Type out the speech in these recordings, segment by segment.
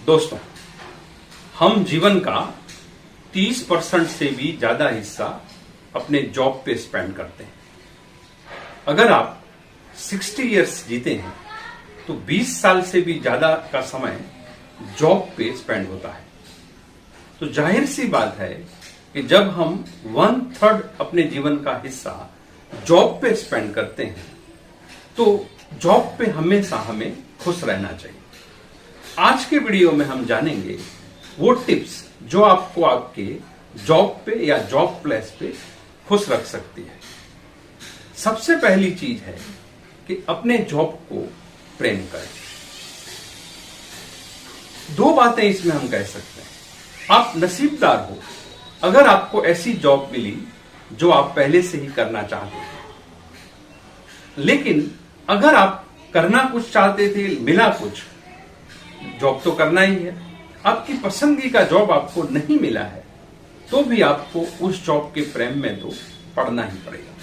दोस्तों, हम जीवन का 30% से भी ज्यादा हिस्सा अपने जॉब पे स्पेंड करते हैं। अगर आप 60 इयर्स जीते हैं तो 20 साल से भी ज्यादा का समय जॉब पे स्पेंड होता है। तो जाहिर सी बात है कि जब हम 1/3 अपने जीवन का हिस्सा जॉब पे स्पेंड करते हैं तो जॉब पे हमेशा हमें खुश रहना चाहिए। आज के वीडियो में हम जानेंगे वो टिप्स जो आपको आपके जॉब पे या जॉब प्लेस पे खुश रख सकती है। सबसे पहली चीज है कि अपने जॉब को प्रेम करें। दो बातें इसमें हम कह सकते हैं। आप नसीबदार हो अगर आपको ऐसी जॉब मिली जो आप पहले से ही करना चाहते थे, लेकिन अगर आप करना कुछ चाहते थे, मिला कुछ, जॉब तो करना ही है, आपकी पसंदगी का जॉब आपको नहीं मिला है, तो भी आपको उस जॉब के प्रेम में तो पड़ना ही पड़ेगा।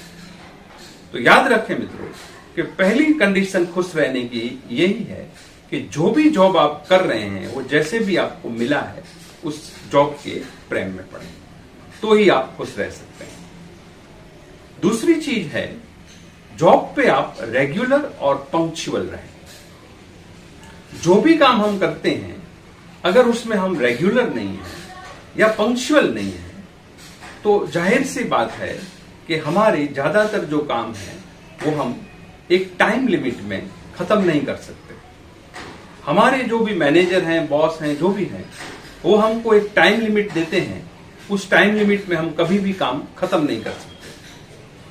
तो याद रखें मित्रों कि पहली कंडीशन खुश रहने की यही है कि जो भी जॉब आप कर रहे हैं वो जैसे भी आपको मिला है उस जॉब के प्रेम में पड़े, तो ही आप खुश रह सकते हैं। दूसरी चीज है, जॉब पे आप रेगुलर और पंक्चुअल रहें। जो भी काम हम करते हैं अगर उसमें हम रेगुलर नहीं है या पंक्चुअल नहीं है तो जाहिर सी बात है कि हमारे ज्यादातर जो काम है वो हम एक टाइम लिमिट में खत्म नहीं कर सकते। हमारे जो भी मैनेजर हैं, बॉस हैं, जो भी हैं, वो हमको एक टाइम लिमिट देते हैं। उस टाइम लिमिट में हम कभी भी काम खत्म नहीं कर सकते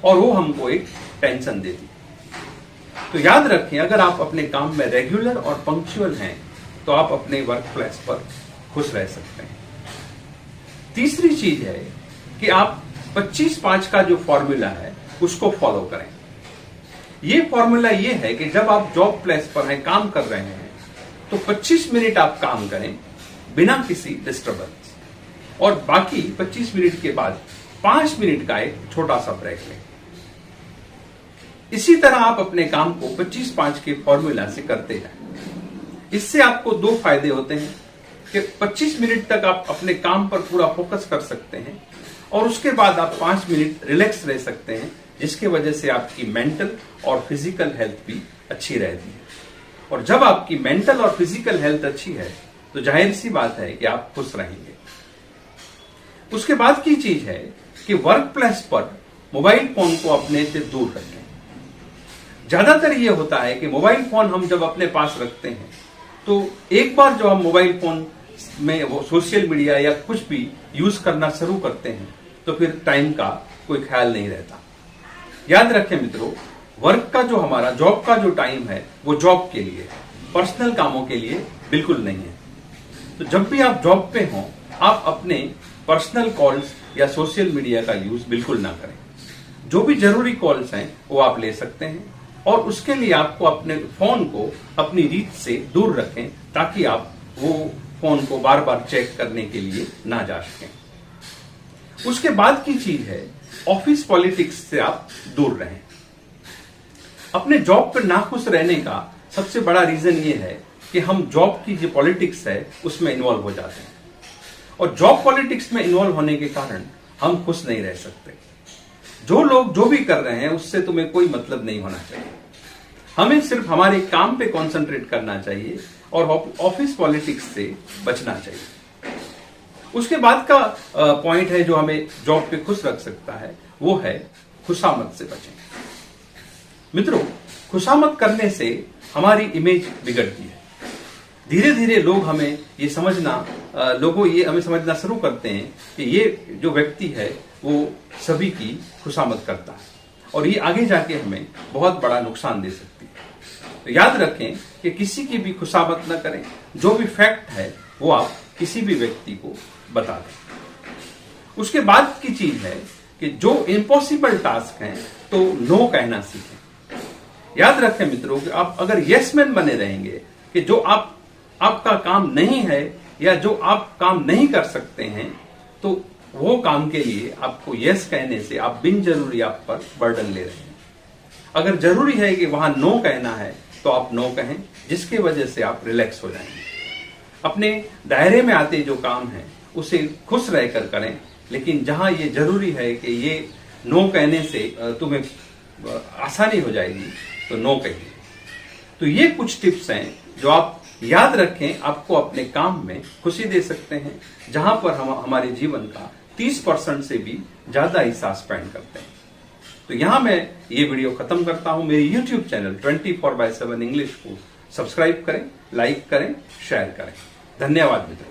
और वो हमको एक टेंशन देती है। तो याद रखें, अगर आप अपने काम में रेगुलर और पंक्चुअल हैं तो आप अपने वर्क प्लेस पर खुश रह सकते हैं। तीसरी चीज है कि आप 25-5 का जो फॉर्मूला है उसको फॉलो करें। ये फॉर्मूला ये है कि जब आप जॉब प्लेस पर हैं, काम कर रहे हैं, तो 25 मिनट आप काम करें बिना किसी डिस्टर्बेंस, और बाकी 25 मिनट के बाद 5 मिनट का एक छोटा सा ब्रेक लें। इसी तरह आप अपने काम को 25-5 के फॉर्मूला से करते जाएं। इससे आपको दो फायदे होते हैं कि 25 मिनट तक आप अपने काम पर पूरा फोकस कर सकते हैं और उसके बाद आप 5 मिनट रिलैक्स रह सकते हैं, जिसकी वजह से आपकी मेंटल और फिजिकल हेल्थ भी अच्छी रहती है। और जब आपकी मेंटल और फिजिकल हेल्थ अच्छी है तो जाहिर सी बात है कि आप खुश रहेंगे। उसके बाद की चीज है कि वर्क प्लेस पर मोबाइल फोन को अपने से दूर रखें। ज्यादातर ये होता है कि मोबाइल फोन हम जब अपने पास रखते हैं तो एक बार जो हम मोबाइल फोन में वो सोशल मीडिया या कुछ भी यूज करना शुरू करते हैं तो फिर टाइम का कोई ख्याल नहीं रहता। याद रखें मित्रों, वर्क का जो हमारा जॉब का जो टाइम है वो जॉब के लिए, पर्सनल कामों के लिए बिल्कुल नहीं है। तो जब भी आप जॉब पे हों, आप अपने पर्सनल कॉल्स या सोशल मीडिया का यूज बिल्कुल ना करें। जो भी जरूरी कॉल्स हैं वो आप ले सकते हैं और उसके लिए आपको अपने फोन को अपनी रीच से दूर रखें ताकि आप वो फोन को बार बार चेक करने के लिए ना जा सकें। उसके बाद की चीज है, ऑफिस पॉलिटिक्स से आप दूर रहें। अपने जॉब पर नाखुश रहने का सबसे बड़ा रीजन ये है कि हम जॉब की जो पॉलिटिक्स है उसमें इन्वॉल्व हो जाते हैं और जॉब पॉलिटिक्स में इन्वॉल्व होने के कारण हम खुश नहीं रह सकते। जो लोग जो भी कर रहे हैं उससे तुम्हें कोई मतलब नहीं होना चाहिए। हमें सिर्फ हमारे काम पे कंसंट्रेट करना चाहिए और ऑफिस पॉलिटिक्स से बचना चाहिए। उसके बाद का पॉइंट है जो हमें जॉब पे खुश रख सकता है, वो है खुशामद से बचें। मित्रों, खुशामद करने से हमारी इमेज बिगड़ती है। धीरे धीरे लोग हमें ये समझना शुरू करते हैं कि ये जो व्यक्ति है वो सभी की खुशामद करता है और ये आगे जाके हमें बहुत बड़ा नुकसान दे सकती है। तो याद रखें कि किसी की भी खुशामद न करें। जो भी फैक्ट है वो आप किसी भी व्यक्ति को बता दें। उसके बाद की चीज है कि जो इम्पॉसिबल टास्क हैं तो नो कहना सीखें। याद रखें मित्रों कि आप अगर यस मैन बने रहेंगे कि जो आपका काम नहीं है या जो आप काम नहीं कर सकते हैं, तो वो काम के लिए आपको यस कहने से आप बिन जरूरी आप पर बर्डन ले रहे हैं। अगर जरूरी है कि वहां नो कहना है तो आप नो कहें, जिसकी वजह से आप रिलैक्स हो जाएंगे। अपने दायरे में आते जो काम है उसे खुश रहकर करें, लेकिन जहां ये जरूरी है कि ये नो कहने से तुम्हें आसानी हो जाएगी तो नो कहिए। तो ये कुछ टिप्स हैं जो आप याद रखें, आपको अपने काम में खुशी दे सकते हैं, जहां पर हम हमारे जीवन का 30% से भी ज्यादा हिस्सा स्पेंड करते हैं। तो यहां मैं ये वीडियो खत्म करता हूं। मेरे YouTube चैनल 24/7 इंग्लिश को सब्सक्राइब करें, लाइक करें, शेयर करें। धन्यवाद मित्रों।